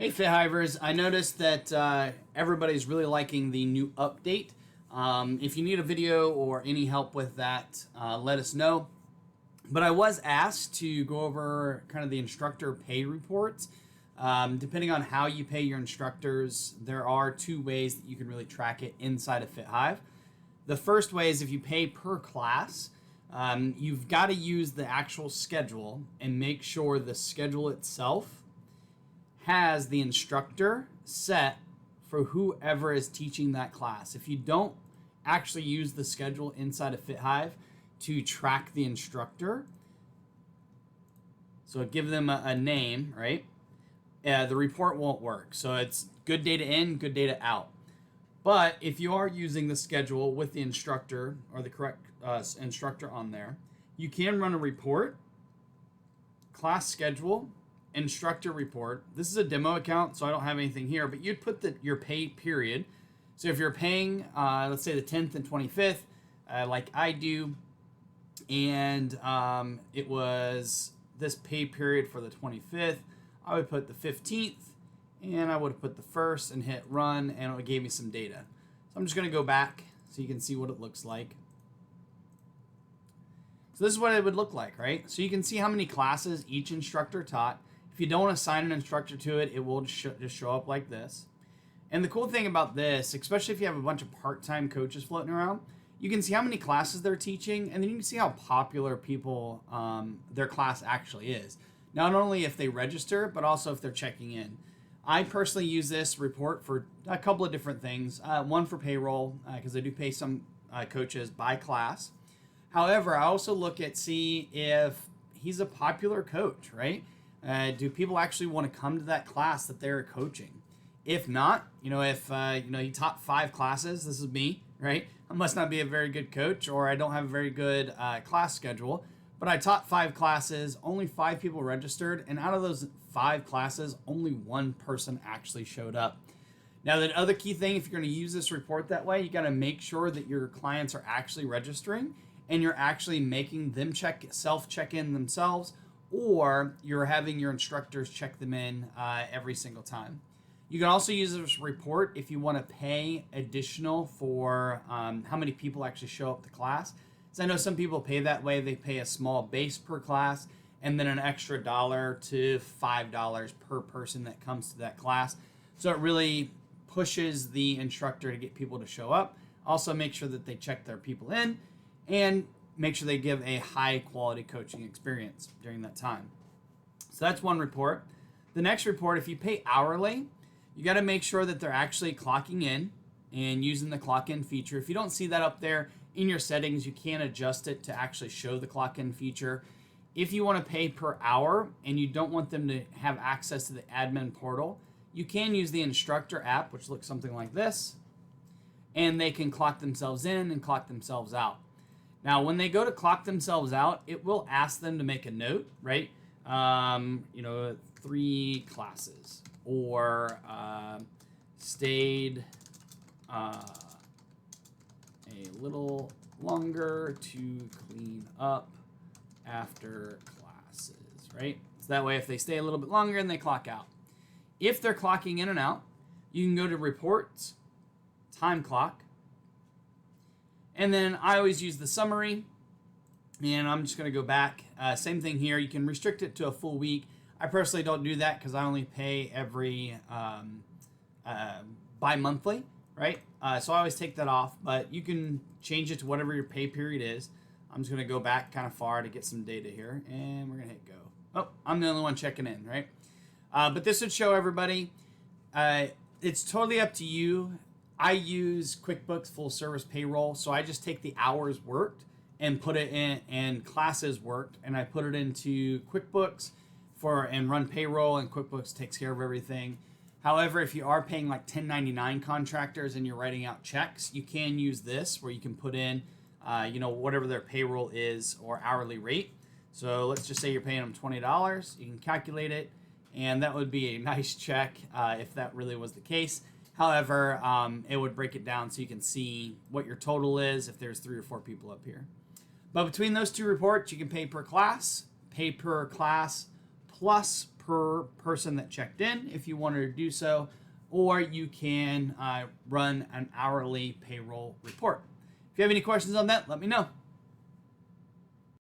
Hey FitHivers, I noticed that everybody's really liking the new update. If you need a video or any help with that, let us know. But I was asked to go over kind of the instructor pay reports. Depending on how you pay your instructors, there are two ways that you can really track it inside of FitHive. The first way is if you pay per class. You've got to use the actual schedule and make sure the schedule itself has the instructor set for whoever is teaching that class. If you don't actually use the schedule inside of FitHive to track the instructor, so give them a name, right? The report won't work. So it's good data in, good data out. But if you are using the schedule with the instructor or the correct instructor on there, you can run a report, class schedule, instructor report. This is a demo account, so I don't have anything here, but you'd put your pay period. So if you're paying, let's say the 10th and 25th, like I do, and it was this pay period for the 25th, I would put the 15th, and I would have put the 1st and hit run, and it gave me some data. So I'm just going to go back so you can see what it looks like. So this is what it would look like, right? So you can see how many classes each instructor taught. If you don't assign an instructor to it, it will just show up like this. And the cool thing about this, especially if you have a bunch of part-time coaches floating around, you can see how many classes they're teaching, and then you can see how popular people their class actually is. Not only if they register, but also if they're checking in. I personally use this report for a couple of different things. One for payroll, because I do pay some coaches by class. However, I also look at see if he's a popular coach, right? Do people actually want to come to that class that they're coaching? If not, if you taught 5 classes, this is me, right? I must not be a very good coach, or I don't have a very good class schedule. But I taught 5 classes, only 5 people registered, and out of those 5 classes, only 1 person actually showed up. Now, the other key thing, if you're going to use this report that way, you got to make sure that your clients are actually registering, and you're actually making them self-check in themselves, or you're having your instructors check them in every single time. You can also use this report if you want to pay additional for how many people actually show up to class. So I know some people pay that way. They pay a small base per class and then an extra $1 to $5 per person that comes to that class. So it really pushes the instructor to get people to show up. Also make sure that they check their people in and make sure they give a high quality coaching experience during that time. So that's one report. The next report, if you pay hourly, you got to make sure that they're actually clocking in and using the clock in feature. If you don't see that up there in your settings, you can adjust it to actually show the clock in feature. If you want to pay per hour and you don't want them to have access to the admin portal, you can use the instructor app, which looks something like this, and they can clock themselves in and clock themselves out. Now, when they go to clock themselves out, it will ask them to make a note, right? 3 classes, or stayed a little longer to clean up after classes, right? So that way, if they stay a little bit longer and they clock out. If they're clocking in and out, you can go to reports, time clock, and then I always use the summary, and I'm just going to go back. Same thing here. You can restrict it to a full week. I personally don't do that because I only pay every bi-monthly, right? So I always take that off, but you can change it to whatever your pay period is. I'm just going to go back kind of far to get some data here, and we're going to hit go. Oh, I'm the only one checking in, right? But this would show everybody. It's totally up to you. I use QuickBooks Full Service Payroll, so I just take the hours worked and put it in, and classes worked, and I put it into QuickBooks and run payroll, and QuickBooks takes care of everything. However, if you are paying like 1099 contractors and you're writing out checks, you can use this where you can put in, whatever their payroll is or hourly rate. So let's just say you're paying them $20. You can calculate it, and that would be a nice check if that really was the case. However, it would break it down so you can see what your total is if there's 3 or 4 people up here. But between those two reports, you can pay per class plus per person that checked in if you wanted to do so, or you can run an hourly payroll report. If you have any questions on that, let me know.